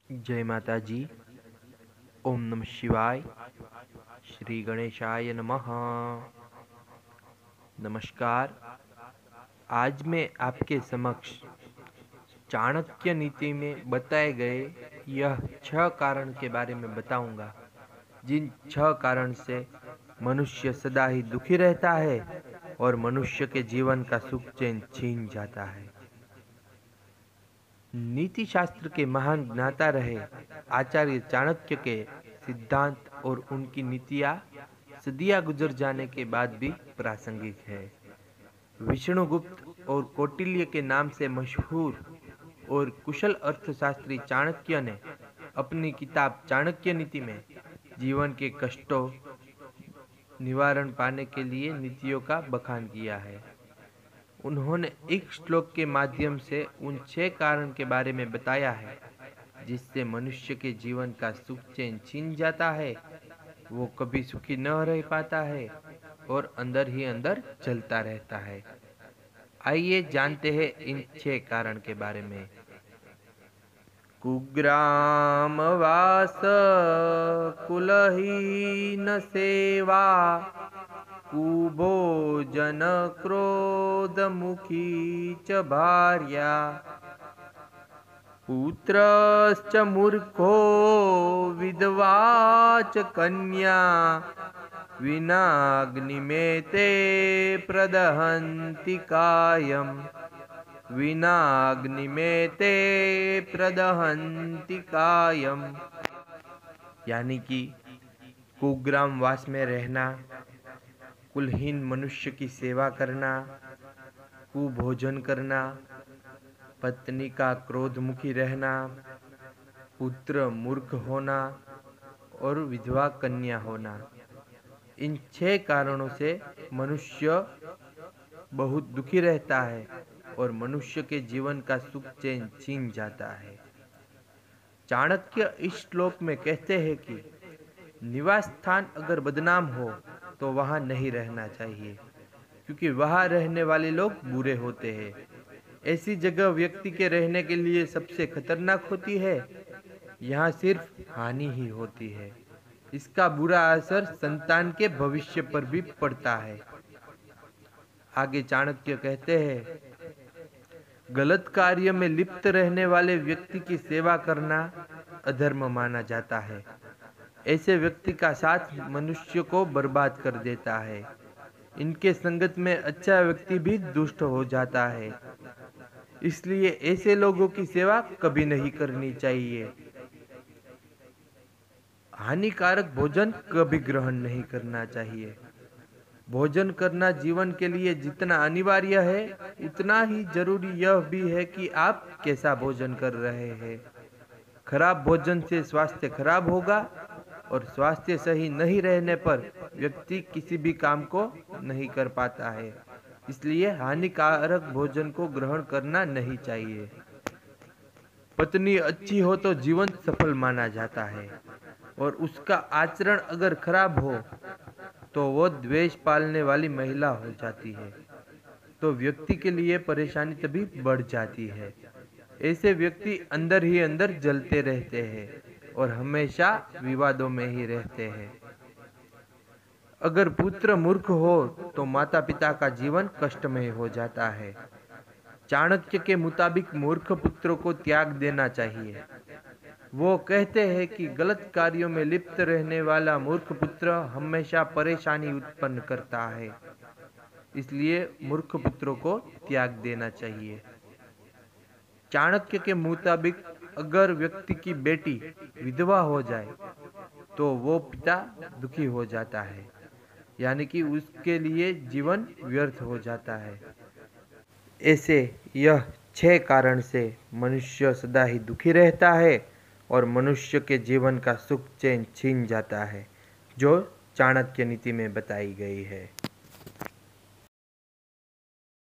जय माता जी। ओम नमः शिवाय। श्री गणेशाय नमः। नमस्कार। आज मैं आपके समक्ष चाणक्य नीति में बताए गए यह 6 कारण के बारे में बताऊंगा, जिन 6 कारण से मनुष्य सदा ही दुखी रहता है और मनुष्य के जीवन का सुख चैन छीन जाता है। नीति शास्त्र के महान ज्ञाता रहे आचार्य चाणक्य के सिद्धांत और उनकी नीतियां सदियां गुजर जाने के बाद भी प्रासंगिक है। विष्णुगुप्त और कौटिल्य के नाम से मशहूर और कुशल अर्थशास्त्री चाणक्य ने अपनी किताब चाणक्य नीति में जीवन के कष्टों निवारण पाने के लिए नीतियों का बखान किया है। उन्होंने एक श्लोक के माध्यम से उन 6 कारण के बारे में बताया है जिससे मनुष्य के जीवन का सुख चैन छीन जाता है, वो कभी सुखी न रह पाता है और अंदर ही अंदर जलता रहता है। आइए जानते हैं इन 6 कारण के बारे में। कुग्रामवास कुलहीन सेवा कुभोजन क्रोधमुखी च भार्या पुत्रश्च मूर्खो विधवा च कन्या विनाग्निमेते प्रदहन्ति कायम् विनाग्निमेते प्रदहन्ति कायम्। यानी कि कुग्राम वास में रहना, कुलहीन मनुष्य की सेवा करना, कुभोजन करना, पत्नी का क्रोधमुखी रहना, पुत्र मूर्ख होना और विधवा कन्या होना, इन 6 कारणों से मनुष्य बहुत दुखी रहता है और मनुष्य के जीवन का सुख चैन छीन जाता है। चाणक्य इस श्लोक में कहते हैं कि निवास स्थान अगर बदनाम हो तो वहां नहीं रहना चाहिए, क्योंकि वहां रहने वाले लोग बुरे होते हैं। ऐसी जगह व्यक्ति के रहने के लिए सबसे खतरनाक होती है। यहाँ सिर्फ हानि ही होती है। इसका बुरा असर संतान के भविष्य पर भी पड़ता है। आगे चाणक्य कहते हैं, गलत कार्य में लिप्त रहने वाले व्यक्ति की सेवा करना अधर्म माना जाता है। ऐसे व्यक्ति का साथ मनुष्य को बर्बाद कर देता है। इनके संगत में अच्छा व्यक्ति भी दुष्ट हो जाता है। इसलिए ऐसे लोगों की सेवा कभी नहीं करनी चाहिए। हानिकारक भोजन कभी ग्रहण नहीं करना चाहिए। भोजन करना जीवन के लिए जितना अनिवार्य है, उतना ही जरूरी यह भी है कि आप कैसा भोजन कर रहे हैं। खराब भोजन से स्वास्थ्य खराब होगा और स्वास्थ्य सही नहीं रहने पर व्यक्ति किसी भी काम को नहीं कर पाता है। इसलिए हानिकारक भोजन को ग्रहण करना नहीं चाहिए। पत्नी अच्छी हो तो जीवन सफल माना जाता है और उसका आचरण अगर खराब हो तो वो द्वेष पालने वाली महिला हो जाती है, तो व्यक्ति के लिए परेशानी तभी बढ़ जाती है। ऐसे व्यक्ति अंदर ही अंदर जलते रहते हैं और हमेशा विवादों में ही रहते हैं। अगर पुत्र मूर्ख हो तो माता पिता का जीवन कष्टमय हो जाता है। चाणक्य के मुताबिक मूर्ख पुत्रों को त्याग देना चाहिए। वो कहते हैं कि गलत कार्यों में लिप्त रहने वाला मूर्ख पुत्र हमेशा परेशानी उत्पन्न करता है। इसलिए मूर्ख पुत्रों को त्याग देना चाहिए। चाणक्य के मुताबिक अगर व्यक्ति की बेटी विधवा हो जाए तो वो पिता दुखी हो जाता है, यानी कि उसके लिए जीवन व्यर्थ हो जाता है। ऐसे यह 6 कारण से मनुष्य सदा ही दुखी रहता है और मनुष्य के जीवन का सुख चैन छीन जाता है, जो चाणक्य नीति में बताई गई है।